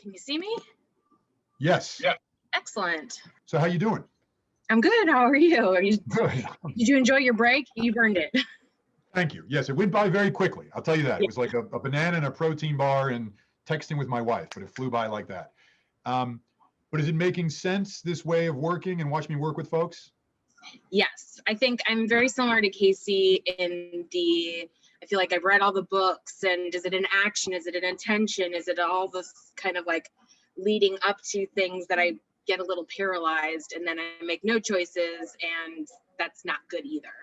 Can you see me? Yes. Yeah. Excellent. So how you doing? I'm good. How are you? Good. Did you enjoy your break? You earned it. Thank you. Yes, it went by very quickly. I'll tell you that. Yeah. It was like a banana and a protein bar and texting with my wife, but it flew by like that. But is it making sense, this way of working, and watch me work with folks? Yes, I think I'm very similar to Casey in I feel like I've read all the books, and is it an action? Is it an intention? Is it all this kind of like leading up to things that I get a little paralyzed and then I make no choices, and that's not good either.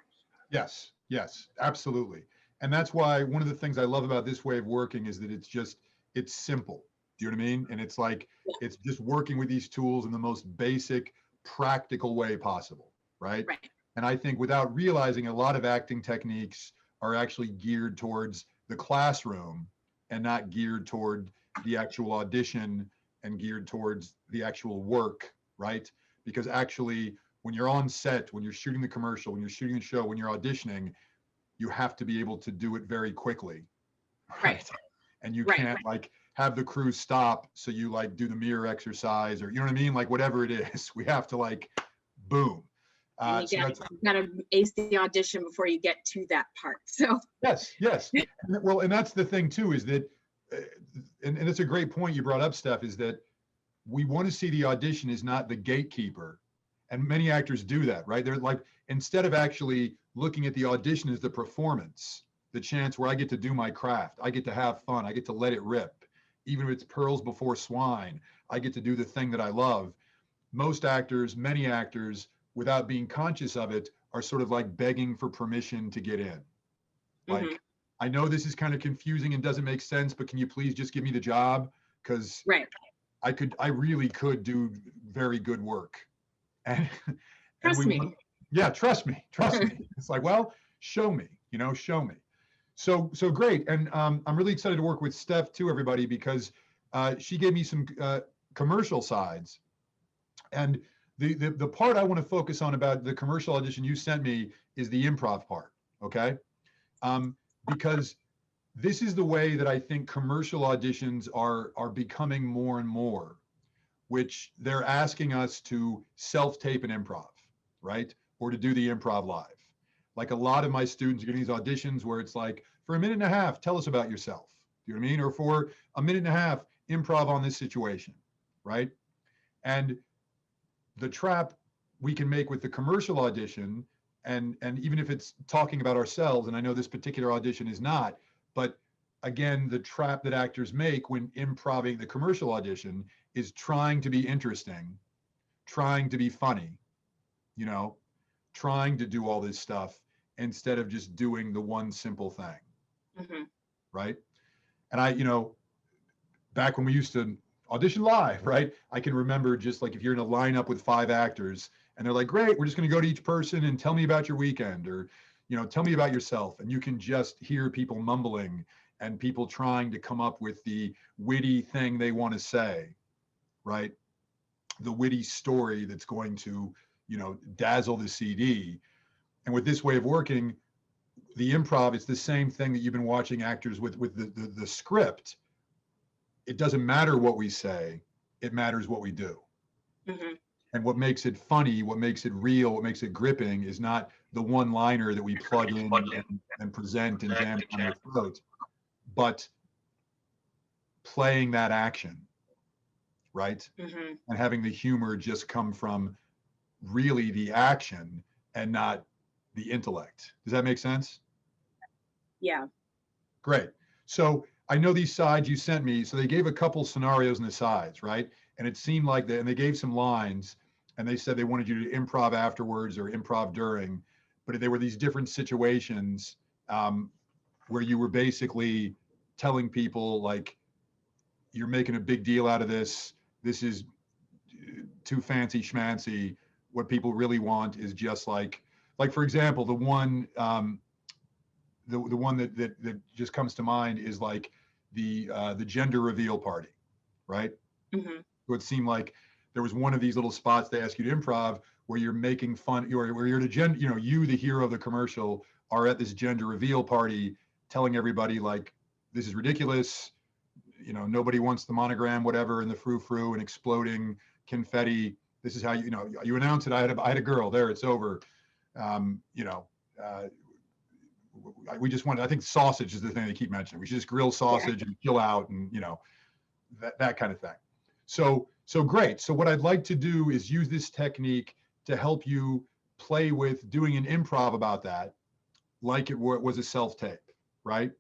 Yes, yes, absolutely. And that's why one of the things I love about this way of working is that it's simple. Do you know what I mean? And it's like, it's just working with these tools in the most basic, practical way possible, right? Right. And I think without realizing, a lot of acting techniques are actually geared towards the classroom and not geared toward the actual audition and geared towards the actual work, right? Because actually, when you're on set, when you're shooting the commercial, when you're shooting the show, when you're auditioning, you have to be able to do it very quickly, Right. And you Right. can't like have the crew stop so you like do the mirror exercise, or you know what I mean, like whatever it is, we have to like boom. And So you that's, gotta ace the audition before you get to that part. So yes, yes. Well, and that's the thing too, is that, and it's a great point you brought up, Steph, is that we want to see the audition as not the gatekeeper. And many actors do that, right? They're like, instead of actually looking at the audition as the performance, the chance where I get to do my craft, I get to have fun, I get to let it rip. Even if it's pearls before swine, I get to do the thing that I love. Most actors, many actors, without being conscious of it, are sort of like begging for permission to get in. Like, I know this is kind of confusing and doesn't make sense, but can you please just give me the job? Because right. I really could do very good work. And, Trust me. Yeah, trust me. It's like, well, show me, show me. So great. And I'm really excited to work with Steph too, everybody, because she gave me some commercial sides. And the part I want to focus on about the commercial audition you sent me is the improv part, okay? Because this is the way that I think commercial auditions are becoming more and more, which they're asking us to self-tape an improv, right? Or to do the improv live. Like, a lot of my students are getting these auditions where it's like, for a minute and a half, tell us about yourself. Do you know what I mean? Or for a minute and a half, improv on this situation, right? And the trap we can make with the commercial audition, and even if it's talking about ourselves, and I know this particular audition is not, but again, the trap that actors make when improving the commercial audition is trying to be interesting, trying to be funny, trying to do all this stuff instead of just doing the one simple thing, right? And back when we used to audition live, right? I can remember, just like, if you're in a lineup with 5 actors and they're like, great, we're just going to go to each person and tell me about your weekend, or, tell me about yourself. And you can just hear people mumbling and people trying to come up with the witty thing they want to say, right? The witty story that's going to, dazzle the CD. And with this way of working, the improv, it's the same thing that you've been watching actors with the script. It doesn't matter what we say, it matters what we do. And what makes it funny, what makes it real, what makes it gripping is not the one-liner that we plug in and present and jam on your throat, but playing that action, right? And having the humor just come from really the action and not the intellect. Does that make sense? Yeah. Great. So I know these sides you sent me, so they gave a couple scenarios in the sides, right? And it seemed like and they gave some lines, and they said they wanted you to improv afterwards or improv during, but there were these different situations where you were basically telling people, like, you're making a big deal out of this. This is too fancy schmancy. What people really want is just like for example, the one the one that just comes to mind is like the gender reveal party, right? So it seemed like there was one of these little spots they ask you to improv where you're making fun, where you're you, the hero of the commercial, are at this gender reveal party telling everybody, like, this is ridiculous, nobody wants the monogram, whatever, and the frou-frou and exploding confetti. This is how you announce it. I had a girl there. It's over. We just wanted, I think sausage is the thing they keep mentioning. We should just grill sausage and chill out and, that kind of thing. So great. So what I'd like to do is use this technique to help you play with doing an improv about that, like it was a self-tape, right?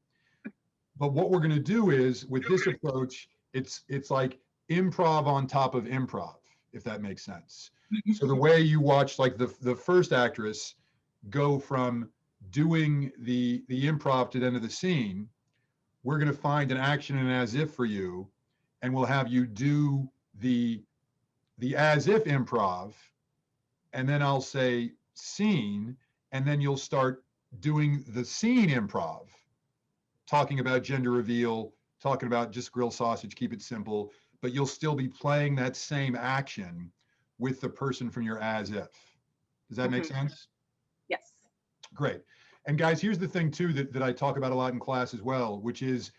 But what we're going to do is with this approach, it's like improv on top of improv, if that makes sense. So the way you watch like the first actress go from doing the improv to the end of the scene, we're going to find an action and as if for you, and we'll have you do the as if improv, and then I'll say scene, and then you'll start doing the scene improv, talking about gender reveal, talking about just grill sausage, keep it simple, but you'll still be playing that same action with the person from your as if. Does that make sense? Yes. Great. And guys, here's the thing too that I talk about a lot in class as well, which is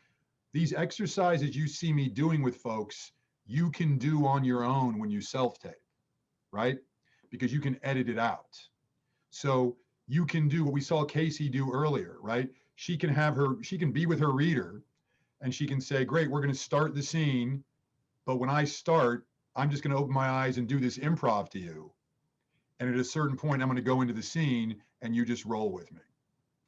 these exercises you see me doing with folks, you can do on your own when you self-tape, right? Because you can edit it out. So you can do what we saw Casey do earlier, right? She can be with her reader and she can say, great, we're going to start the scene. But when I start, I'm just going to open my eyes and do this improv to you. And at a certain point, I'm going to go into the scene and you just roll with me,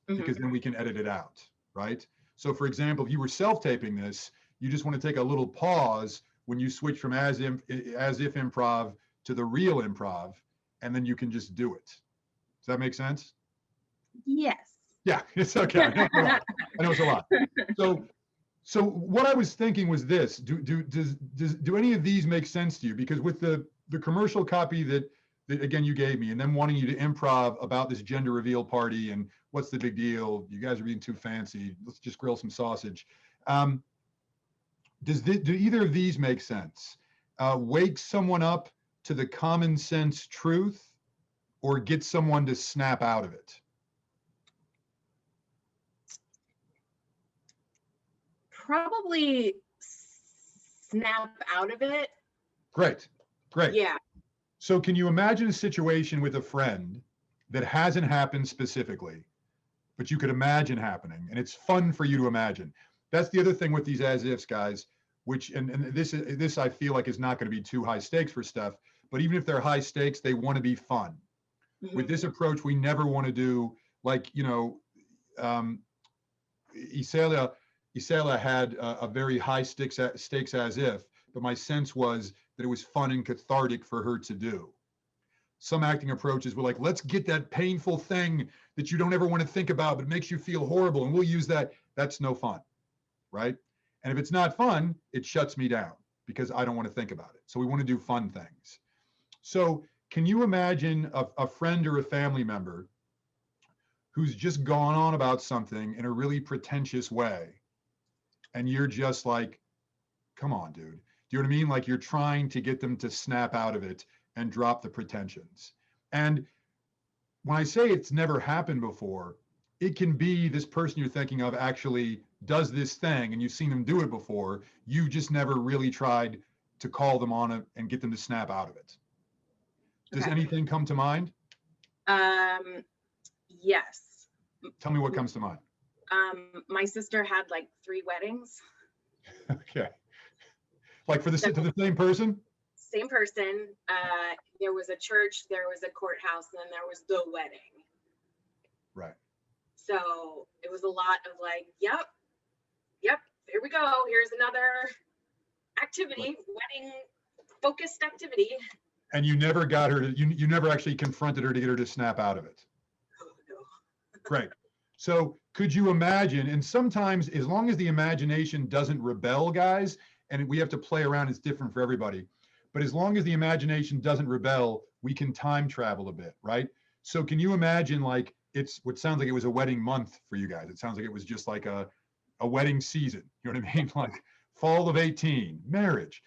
because then we can edit it out, right? So for example, if you were self-taping this, you just want to take a little pause when you switch from as if improv to the real improv, and then you can just do it. Does that make sense? Yes. Yeah, it's okay. I know it's a lot. So what I was thinking was this: do any of these make sense to you? Because with the commercial copy that again you gave me, and then wanting you to improv about this gender reveal party and what's the big deal? You guys are being too fancy. Let's just grill some sausage. Do either of these make sense? Wake someone up to the common sense truth, or get someone to snap out of it? Probably snap out of it. Great. Yeah. So can you imagine a situation with a friend that hasn't happened specifically, but you could imagine happening, and it's fun for you to imagine? That's the other thing with these as ifs, guys, which, and this I feel like is not going to be too high stakes for Steph, but even if they're high stakes, they want to be fun. With this approach, we never want to do like, Isela had a very high stakes as if, but my sense was that it was fun and cathartic for her to do. Some acting approaches were like, let's get that painful thing that you don't ever want to think about, but it makes you feel horrible, and we'll use that. That's no fun, right? And if it's not fun, it shuts me down because I don't want to think about it. So we want to do fun things. So can you imagine a friend or a family member who's just gone on about something in a really pretentious way, and you're just like, come on, dude. Do you know what I mean? Like you're trying to get them to snap out of it and drop the pretensions. And when I say it's never happened before, it can be this person you're thinking of actually does this thing and you've seen them do it before. You just never really tried to call them on it and get them to snap out of it. Does anything come to mind? Yes. Tell me what comes to mind. My sister had like 3 weddings. Okay. Like to the same person? Same person. There was a church, there was a courthouse, and then there was the wedding. Right. So it was a lot of like, yep, here we go. Here's another activity, right. Wedding focused activity. And you never got her to, you never actually confronted her to get her to snap out of it. Oh, no. Great. So could you imagine, and sometimes as long as the imagination doesn't rebel, guys, and we have to play around, it's different for everybody, but as long as the imagination doesn't rebel, we can time travel a bit, right? So can you imagine like it's what sounds like it was a wedding month for you guys. It sounds like it was just like a wedding season, you know what I mean? Like fall of 18, marriage.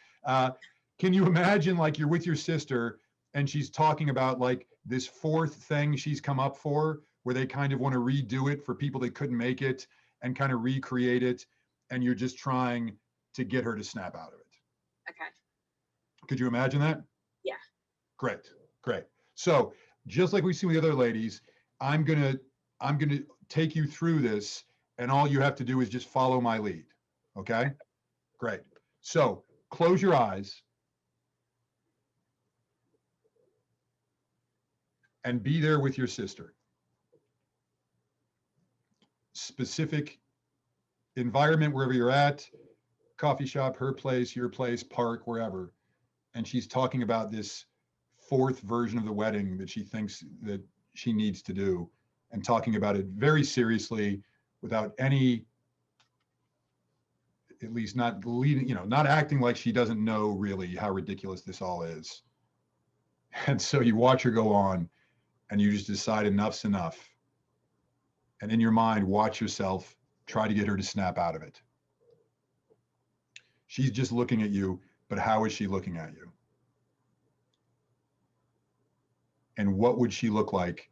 Can you imagine like you're with your sister and she's talking about like this 4th thing she's come up for, where they kind of want to redo it for people that couldn't make it and kind of recreate it. And you're just trying to get her to snap out of it. Okay. Could you imagine that? Yeah. Great. So just like we see with the other ladies, I'm gonna take you through this, and all you have to do is just follow my lead. Okay? Great. So close your eyes and be there with your sister. Specific environment, wherever you're at, coffee shop, her place, your place, park, wherever. And she's talking about this fourth version of the wedding that she thinks that she needs to do, and talking about it very seriously, without any, at least not leading, not acting like she doesn't know really how ridiculous this all is. And so you watch her go on, and you just decide enough's enough. And in your mind, watch yourself try to get her to snap out of it. She's just looking at you, but how is she looking at you? And what would she look like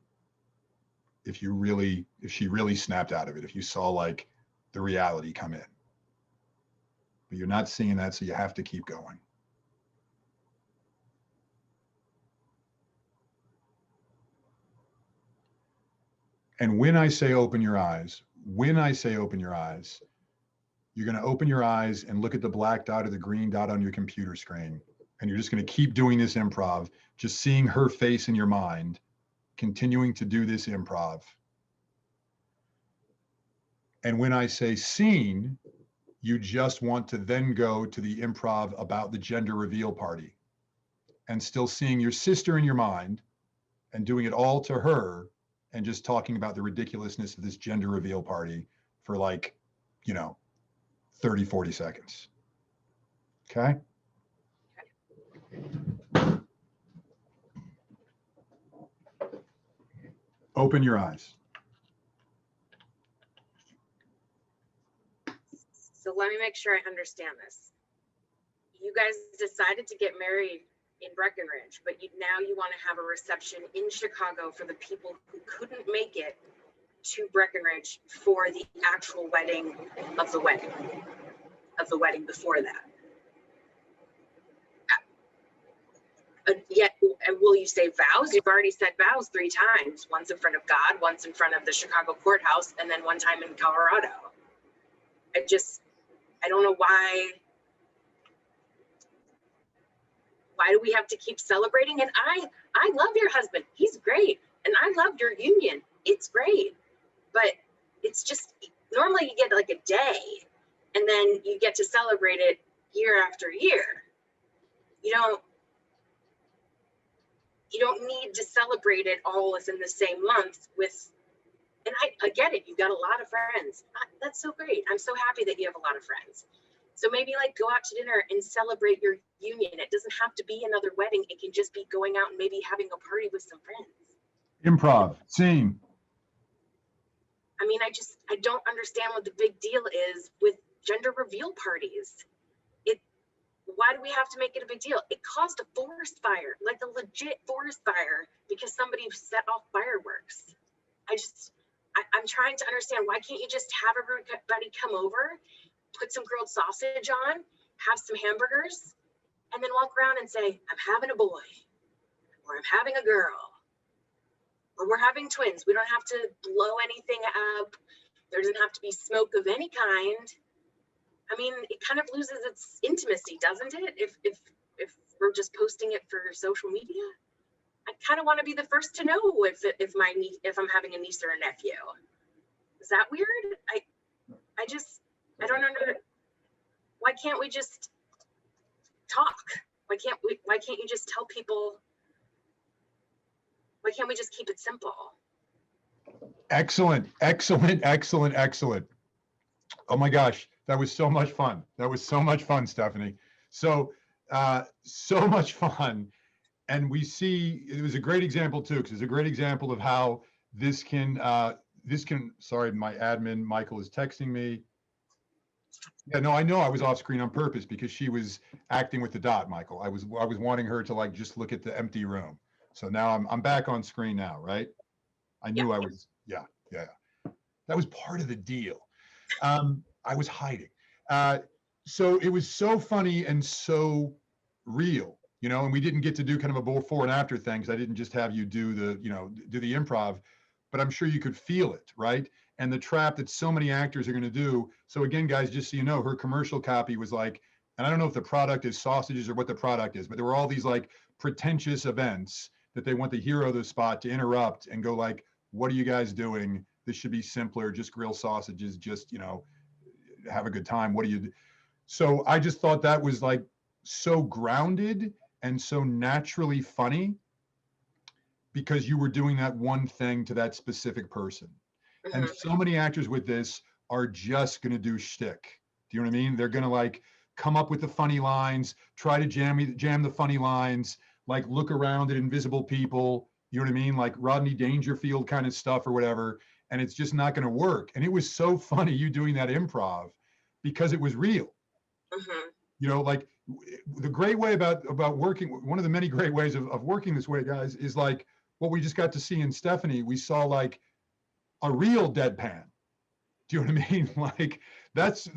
if she really snapped out of it, if you saw like the reality come in? But you're not seeing that, so you have to keep going. And when I say open your eyes, you're going to open your eyes and look at the black dot or the green dot on your computer screen. And you're just going to keep doing this improv, just seeing her face in your mind, continuing to do this improv. And when I say scene, you just want to then go to the improv about the gender reveal party, and still seeing your sister in your mind and doing it all to her, and just talking about the ridiculousness of this gender reveal party for 30, 40 seconds. Okay? Open your eyes. So let me make sure I understand this. You guys decided to get married in Breckenridge, but now you want to have a reception in Chicago for the people who couldn't make it to Breckenridge for the actual wedding of the wedding before that. Yet, will you say vows? You've already said vows 3 times, once in front of God, once in front of the Chicago courthouse, and then one time in Colorado. I don't know why do we have to keep celebrating? And I love your husband. He's great. And I love your union. It's great. But it's just, normally you get like a day, and then you get to celebrate it year after year. You don't need to celebrate it all within the same month and I get it. You've got a lot of friends. That's so great. I'm so happy that you have a lot of friends. So maybe go out to dinner and celebrate your union. It doesn't have to be another wedding. It can just be going out and maybe having a party with some friends. Improv, scene. I mean, I don't understand what the big deal is with gender reveal parties. Why do we have to make it a big deal? It caused a forest fire, like a legit forest fire, because somebody set off fireworks. I'm trying to understand, why can't you just have everybody come over, put some grilled sausage on, have some hamburgers, and then walk around and say, I'm having a boy, or I'm having a girl, or we're having twins. We don't have to blow anything up. There doesn't have to be smoke of any kind. I mean, it kind of loses its intimacy, doesn't it? If we're just posting it for social media. I kind of want to be the first to know if I'm having a niece or a nephew. Is that weird? I don't know. Why can't we just talk? Why can't you just tell people? Why can't we just keep it simple? Excellent. Oh my gosh, that was so much fun. Stephanie. So much fun. And we see, it was a great example too, because it's a great example of how this can, sorry, my admin, Michael, is texting me. Yeah, no, I know I was off screen on purpose because she was acting with the dot, Michael. I was wanting her to just look at the empty room. So now I'm back on screen now, right? I knew I was, yeah. That was part of the deal. I was hiding. so it was so funny and so real, you know, and we didn't get to do kind of a before and after thing, because I didn't just have you do the, you know, do the improv, but I'm sure you could feel it, right? And the trap that so many actors are going to do. So again, guys, just so you know, her commercial copy was like, and I don't know if the product is sausages or what the product is, but there were all these like pretentious events that they want the hero of the spot to interrupt and go like, what are you guys doing? This should be simpler. Just grill sausages, just, you know, have a good time. What do you do? So I just thought that was like so grounded and so naturally funny because you were doing that one thing to that specific person. And so many actors with this are just going to do shtick. Do you know what I mean? They're going to like come up with the funny lines, try to jam the funny lines, like look around at invisible people. You know what I mean? Like Rodney Dangerfield kind of stuff or whatever. And it's just not going to work. And it was so funny you doing that improv because it was real. You know, like the great way about working, one of the many great ways of working this way, guys, is like what we just got to see in Stephanie. We saw like a real deadpan. Do you know what I mean? Like that's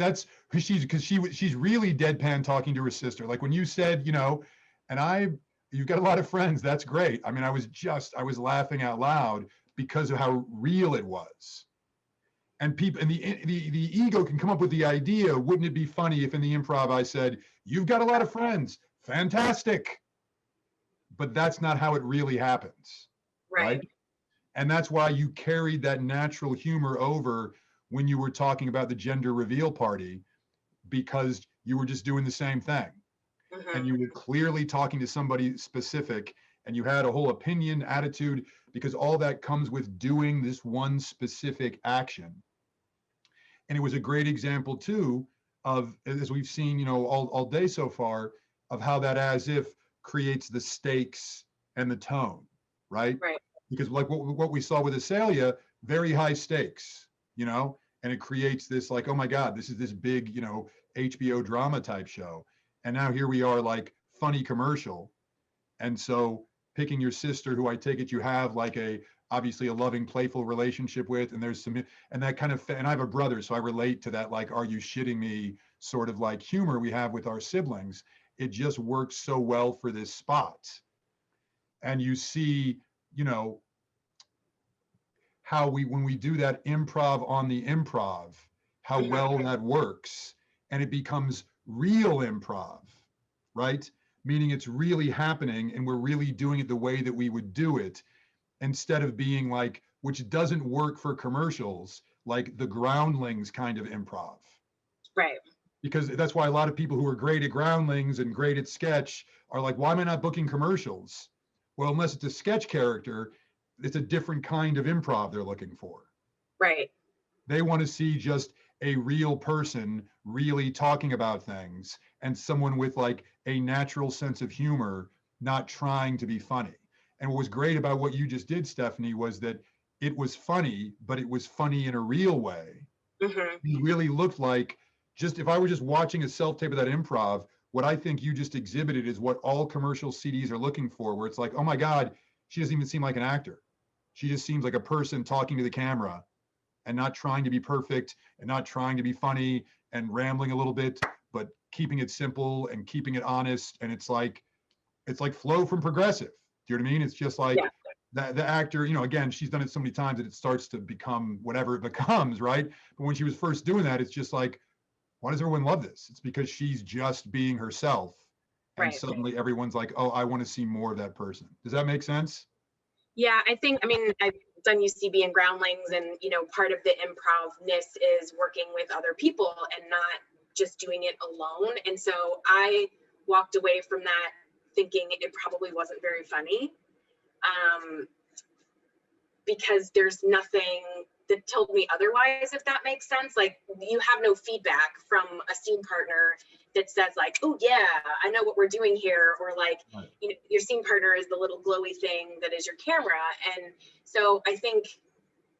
she's really deadpan talking to her sister. Like when you said, you know, and you've got a lot of friends. That's great. I mean, I was laughing out loud because of how real it was. And people, and the ego can come up with the idea, wouldn't it be funny if in the improv I said, you've got a lot of friends, fantastic. But that's not how it really happens. Right? And that's why you carried that natural humor over when you were talking about the gender reveal party, because you were just doing the same thing. And you were clearly talking to somebody specific, and you had a whole opinion, attitude, because all that comes with doing this one specific action. And it was a great example too of, as we've seen, you know, all day so far, of how that as if creates the stakes and the tone, right? Because like what we saw with Azalea, very high stakes, you know, and it creates this like, oh my God, this is this big, you know, HBO drama type show. And now here we are, like funny commercial. And so picking your sister, who I take it you have like obviously a loving, playful relationship with, and there's some, and that kind of, and I have a brother, so I relate to that, like, are you shitting me sort of like humor we have with our siblings. It just works so well for this spot. And you see, you know, how when we do that improv on the improv, how well that works, and it becomes real improv, right? Meaning it's really happening and we're really doing it the way that we would do it, instead of being like, which doesn't work for commercials, like the Groundlings kind of improv. Right. Because that's why a lot of people who are great at Groundlings and great at sketch are like, why am I not booking commercials? Well, unless it's a sketch character, it's a different kind of improv they're looking for. Right. They want to see just a real person really talking about things, and someone with like a natural sense of humor, not trying to be funny. And what was great about what you just did, Stephanie, was that it was funny, but it was funny in a real way. You really looked like, just if I were just watching a self-tape of that improv, what I think you just exhibited is what all commercial CDs are looking for, where it's like, oh my God, she doesn't even seem like an actor. She just seems like a person talking to the camera and not trying to be perfect and not trying to be funny and rambling a little bit, but keeping it simple and keeping it honest. And it's like Flo from Progressive. Do you know what I mean? It's just like the actor, you know, again, she's done it so many times that it starts to become whatever it becomes, right? But when she was first doing that, it's just like, why does everyone love this? It's because she's just being herself. And suddenly everyone's like, oh, I want to see more of that person. Does that make sense? Yeah, I mean, I've done UCB and Groundlings, and, you know, part of the improvness is working with other people and not just doing it alone. And so I walked away from that thinking it probably wasn't very funny, because there's nothing that told me otherwise, if that makes sense. Like, you have no feedback from a scene partner that says like, oh yeah, I know what we're doing here, or like, you know, your scene partner is the little glowy thing that is your camera. And so I think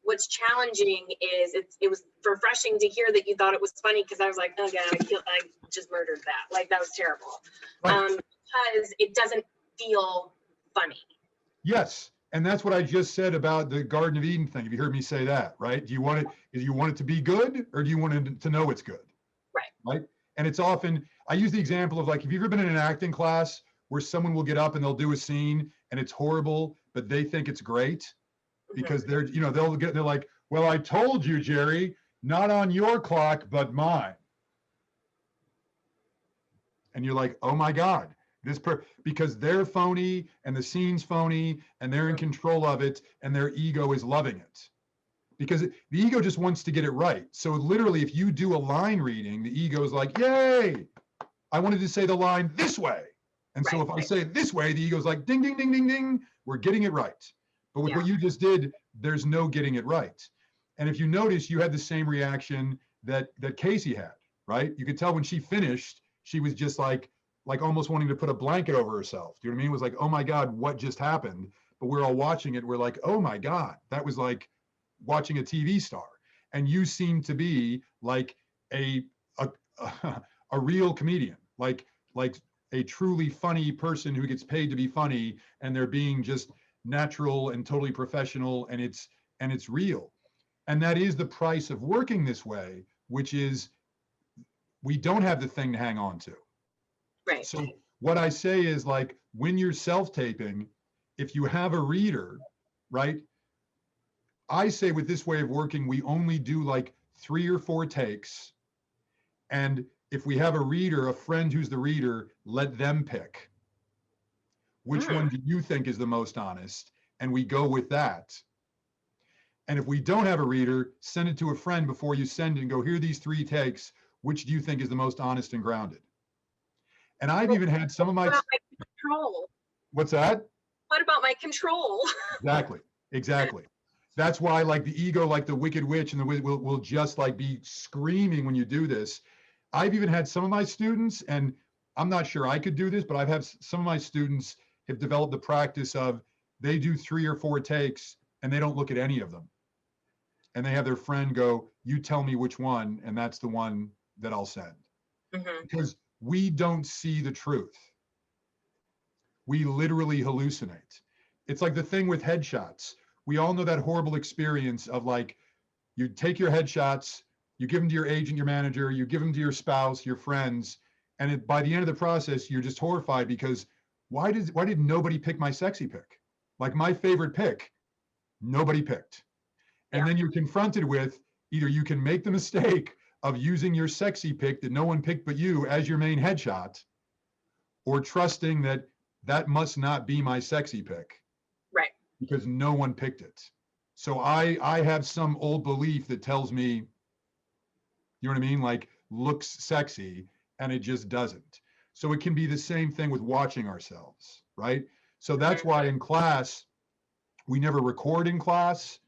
what's challenging is it was refreshing to hear that you thought it was funny, because I was like, oh god, I just murdered that, like that was terrible. Because it doesn't feel funny. Yes. And that's what I just said about the Garden of Eden thing. Have you heard me say that, right? Do you want it to be good, or do you want it to know it's good? Right. Right. And it's often, I use the example of like, if you've ever been in an acting class where someone will get up and they'll do a scene and it's horrible, but they think it's great because they're, you know, they're like, well, I told you, Jerry, not on your clock, but mine. And you're like, oh my God, because they're phony and the scene's phony and they're in control of it and their ego is loving it. Because the ego just wants to get it right. So literally, if you do a line reading, the ego is like, yay, I wanted to say the line this way. And so if I say it this way, the ego's like, ding, ding, ding, ding, ding, we're getting it right. But with what you just did, there's no getting it right. And if you notice, you had the same reaction that Casey had, right? You could tell when she finished, she was just like almost wanting to put a blanket over herself. Do you know what I mean? It was like, oh my God, what just happened? But we're all watching it. We're like, oh my God, that was like watching a TV star. And you seem to be like a real comedian, like a truly funny person who gets paid to be funny, and they're being just natural and totally professional, and it's real. And that is the price of working this way, which is we don't have the thing to hang on to. Right. So what I say is, like, when you're self-taping, if you have a reader, right? I say with this way of working, we only do like 3 or 4 takes. And if we have a reader, a friend who's the reader, let them pick. Which one do you think is the most honest? And we go with that. And if we don't have a reader, send it to a friend before you send it and go, here are these 3 takes. Which do you think is the most honest and grounded? And I've even had some of my control. What's that? What about my control? Exactly. That's why, like, the ego, like the wicked witch and the will just like be screaming when you do this. I've even had some of my students, and I'm not sure I could do this, but I've had some of my students have developed the practice of they do 3 or 4 takes and they don't look at any of them. And they have their friend go, you tell me which one, and that's the one that I'll send. Because we don't see the truth. We literally hallucinate. It's like the thing with headshots. We all know that horrible experience of, like, you take your headshots, you give them to your agent, your manager, you give them to your spouse, your friends, and by the end of the process, you're just horrified because why did nobody pick my sexy pick? Like, my favorite pick, nobody picked. And then you're confronted with, either you can make the mistake of using your sexy pick that no one picked but you as your main headshot, or trusting that that must not be my sexy pick. Right. Because no one picked it. So I have some old belief that tells me, you know what I mean? Like, looks sexy, and it just doesn't. So it can be the same thing with watching ourselves, right? So that's why in class, we never record in class.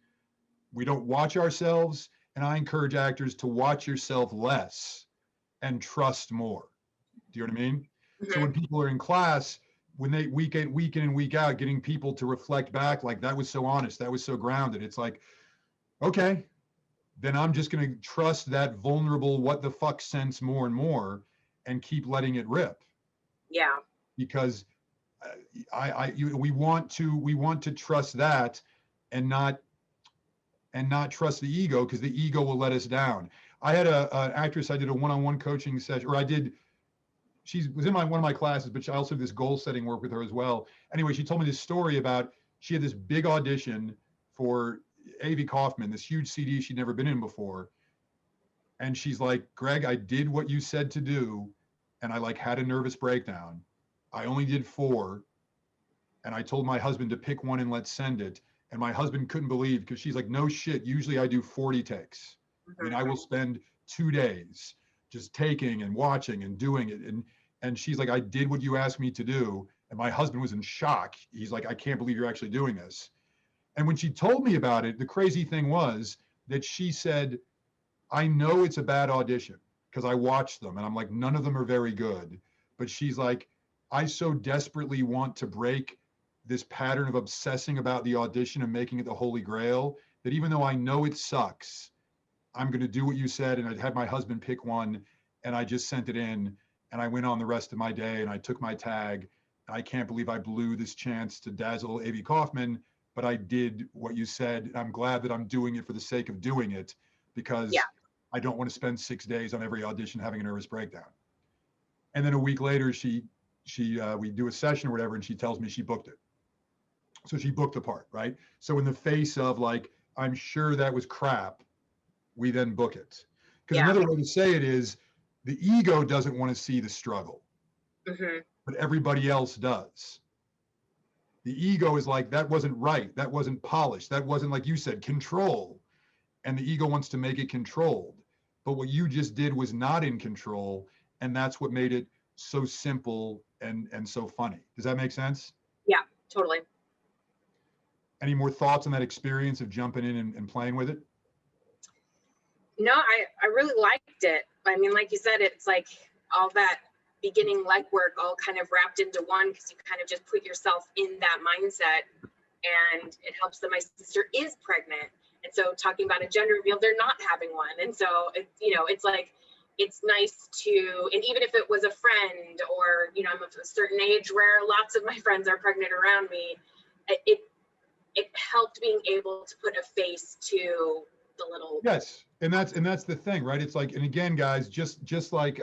We don't watch ourselves. And I encourage actors to watch yourself less and trust more. Do you know what I mean? So when people are in class, when they week in and week out, getting people to reflect back, like, that was so honest, that was so grounded. It's like, okay, then I'm just going to trust that vulnerable, what the fuck sense more and more, and keep letting it rip. Yeah. Because we want to trust that, and not trust the ego, because the ego will let us down. I had an actress I did a one-on-one coaching session, or she was in one of my classes, but I also did this goal setting work with her as well. Anyway, she told me this story about, she had this big audition for A.V. Kaufman, this huge CD she'd never been in before. And she's like, Greg, I did what you said to do, and I had a nervous breakdown. I only did 4. And I told my husband to pick one and let's send it. And my husband couldn't believe, because she's like, no shit, usually I do 40 takes. I mean, I will spend 2 days just taking and watching and doing it. And she's like, I did what you asked me to do. And my husband was in shock. He's like, I can't believe you're actually doing this. And when she told me about it, the crazy thing was that she said, I know it's a bad audition because I watched them, and I'm like, none of them are very good. But she's like, I so desperately want to break this pattern of obsessing about the audition and making it the holy grail, that even though I know it sucks, I'm going to do what you said. And I'd had my husband pick one, and I just sent it in, and I went on the rest of my day, and I took my tag. I can't believe I blew this chance to dazzle A.V. Kaufman, but I did what you said. I'm glad that I'm doing it for the sake of doing it, because I don't want to spend 6 days on every audition having a nervous breakdown. And then a week later, we do a session or whatever, and she tells me she booked it. So she booked the part, right? So in the face of like, I'm sure that was crap, we then book it. Because Yeah. another way to say it is the ego doesn't want to see the struggle, Mm-hmm. but everybody else does. The ego is like, that wasn't right. That wasn't polished. That wasn't, like you said, control. And the ego wants to make it controlled. But what you just did was not in control. And that's what made it so simple and so funny. Does that make sense? Yeah, totally. Any more thoughts on that experience of jumping in and playing with it? No, I really liked it. I mean, like you said, it's like all that beginning legwork all kind of wrapped into one, because you kind of just put yourself in that mindset, and it helps that my sister is pregnant. And so talking about a gender reveal, they're not having one. And so, it's like, it's nice to, and even if it was a friend or, I'm of a certain age where lots of my friends are pregnant around me, it helped being able to put a face to the little. Yes. And that's the thing, right? It's like, and again, guys, just like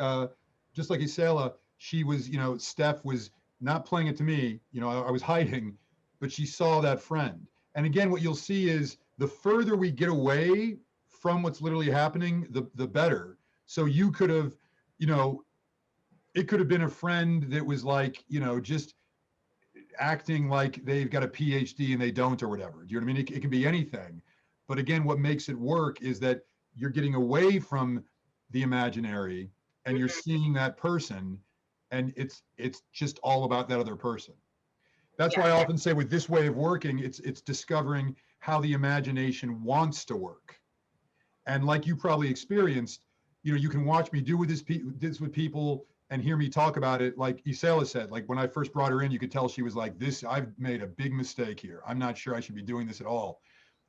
Isela, she was, Steph was not playing it to me, I was hiding, but she saw that friend. And again, what you'll see is the further we get away from what's literally happening, the better. So you could have, it could have been a friend that was like, just acting like they've got a PhD and they don't, or whatever. Do you know what I mean? It can be anything. But again, what makes it work is that you're getting away from the imaginary and you're seeing that person, and it's just all about that other person. That's why I often say with this way of working, it's discovering how the imagination wants to work. And like you probably experienced, you can watch me do this with people and hear me talk about it. Like Isela said, like when I first brought her in, you could tell she was like, I've made a big mistake here. I'm not sure I should be doing this at all.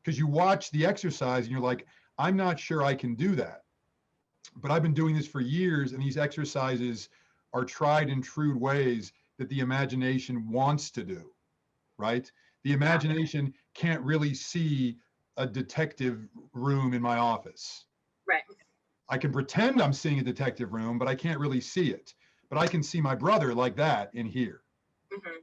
Because you watch the exercise and you're like, I'm not sure I can do that. But I've been doing this for years, and these exercises are tried and true ways that the imagination wants to do, right? The imagination can't really see a detective room in my office. Right. I can pretend I'm seeing a detective room, but I can't really see it. But I can see my brother like that in here. Mm-hmm.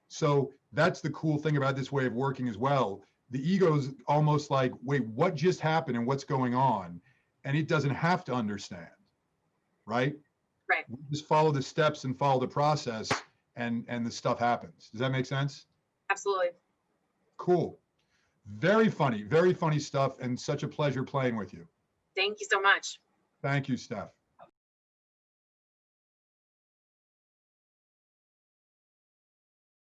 So that's the cool thing about this way of working as well. The ego's almost like, wait, what just happened and what's going on? And it doesn't have to understand, right? Right. We just follow the steps and follow the process, and the stuff happens. Does that make sense? Absolutely. Cool. Very funny stuff, and such a pleasure playing with you. Thank you so much. Thank you, Steph.